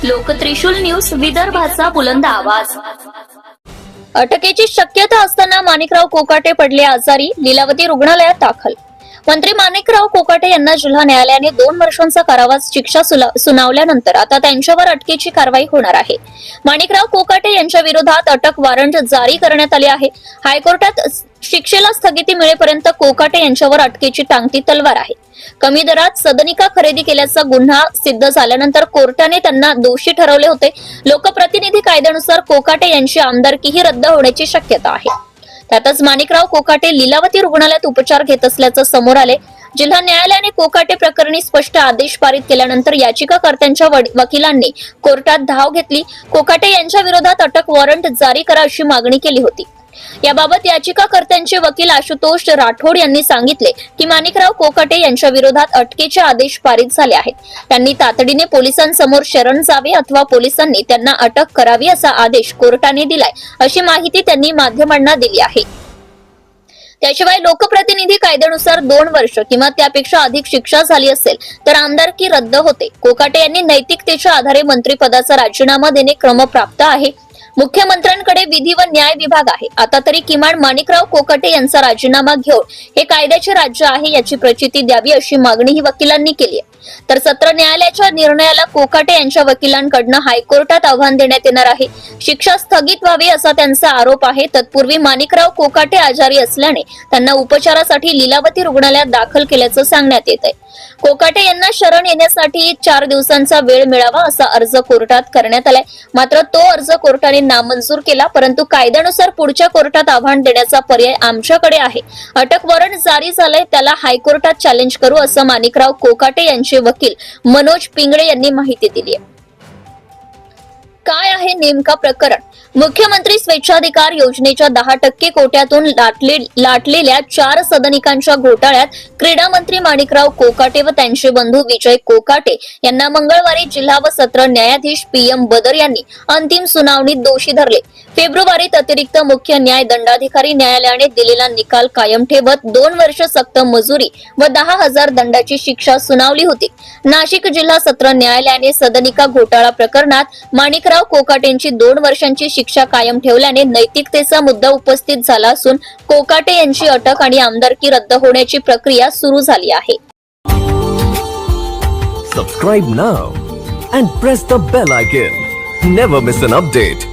लोकत्रिशूल news, विदर्भाचा बुलंद आवाज। अटकेची शक्यता असताना माणिकराव कोकाटे पडले आजारी, लीलावती रुग्णालयात दाखल। मंत्री माणिकराव कोकाटे यांना जिल्हा न्यायालयाने 2 वर्षांचा कारावास शिक्षा सुनावल्यानंतर आता त्यांच्यावर अटकेची कारवाई होणार आहे। माणिकराव कोकाटे यांच्या विरोधात अटक वॉरंट जारी करण्यात आले आहे। हायकोर्टात शिक्षेला स्थगिती मिळेपर्यंत कोकाटे यांच्यावर अटकेची टांगती तलवार आहे। कमी दरात सदनिका खरेदी केल्याचा गुन्हा सिद्ध झाल्यानंतर कोर्टाने त्यांना दोषी ठरवले होते। लोकप्रतिनिधी कायद्यानुसार कोकाटे यांची आमदारकीही रद्द होण्याची शक्यता आहे। त्यातच माणिकराव कोकाटे लीलावती रुग्णालयात उपचार घेत असल्याचं समोर आले। जिल्हा न्यायालयाने कोकाटे प्रकरणी स्पष्ट आदेश पारित केल्यानंतर याचिकाकर्त्यांच्या वकिलांनी कोर्टात धाव घेतली। कोकाटे यांच्या विरोधात अटक वॉरंट जारी करा अशी मागणी केली होती। याबाबत याचिकाकर्त्यांचे वकील आशुतोष राठोड यांनी सांगितले की माणिकराव कोकाटे यांच्या विरोधात अटकेचे आदेश पारित झाले आहेत। त्यांनी तातडीने पोलिसांसमोर शरण जावे अथवा पोलिसांनी त्यांना अटक करावी असा आदेश कोर्टाने दिलाय, अशी माहिती त्यांनी माध्यमांना दिली आहे। त्याशिवाय लोकप्रतिनिधी कायद्यानुसार 2 वर्ष किंवा त्यापेक्षा अधिक शिक्षा झाली असेल तर आमदारकी रद्द होते। कोकाटे यांनी नैतिकतेच्या आधारे मंत्रिपदाचा राजीनामा देणे क्रमप्राप्त आहे। मुख्यमंत्र्यांकडे विधी व न्याय विभाग आहे। आता तरी किमान माणिकराव कोकाटे यांचा राजीनामा घेऊन हे कायद्याचे राज्य आहे याची प्रचिती द्यावी अशी मागणीही वकिलांनी केली आहे। तर सत्र न्यायालयाच्या निर्णयाला कोकाटे यांच्या वकिलांकडून हायकोर्टात आव्हान देण्यात येणार आहे। शिक्षा स्थगित व्हावी असा त्यांचा आरोप आहे। तत्पूर्वी माणिकराव कोकाटे आजारी असल्याने त्यांना उपचारासाठी लीलावती रुग्णालयात दाखल केल्याचं सांगण्यात येत आहे। कोकाटे यांना शरण येण्यासाठी 4 दिवसांचा वेळ मिळावा असा अर्ज कोर्टात करण्यात आलाय, मात्र तो अर्ज कोर्टाने नामंजूर केला। परंतु कायद्यानुसार पुढच्या कोर्टात आव्हान देण्याचा पर्याय आमच्याकडे आहे। अटक वॉरंट जारी झालंय, त्याला हायकोर्टात चॅलेंज करू असं माणिकराव कोकाटे यांचे वकील मनोज पिंगळे यांनी माहिती दिली आहे। काय आहे नेमका प्रकरण? मुख्यमंत्री स्वेच्छाधिकार योजनेच्या 10% कोट्यातून लाटलेल्या 4 सदनिकांच्या घोटाळ्यात क्रीडा मंत्री माणिकराव कोकाटे व त्यांचे बंधू विजय कोकाटे यांना मंगळवारी जिल्हा व सत्र न्यायाधीश PM बदर यांनी अंतिम सुनावणीत दोषी धरले। फेब्रुवारीत अतिरिक्त मुख्य न्याय दंडाधिकारी न्यायालयाने दिलेला निकाल कायम ठेवत 2 वर्ष सक्त मजुरी व 10,000 दंडाची शिक्षा सुनावली होती। नाशिक जिल्हा सत्र न्यायालयाने सदनिका घोटाळा प्रकरणात माणिकराव कोकाटेंची 2 वर्षांची शिक्षा कायम ठेवल्याने नैतिकतेचा मुद्दा उपस्थित झाला असून कोकाटे यांची अटक आणि आमदारकी रद्द होण्याची प्रक्रिया सुरू झाली आहे। Subscribe now and press the bell icon. Never miss an update.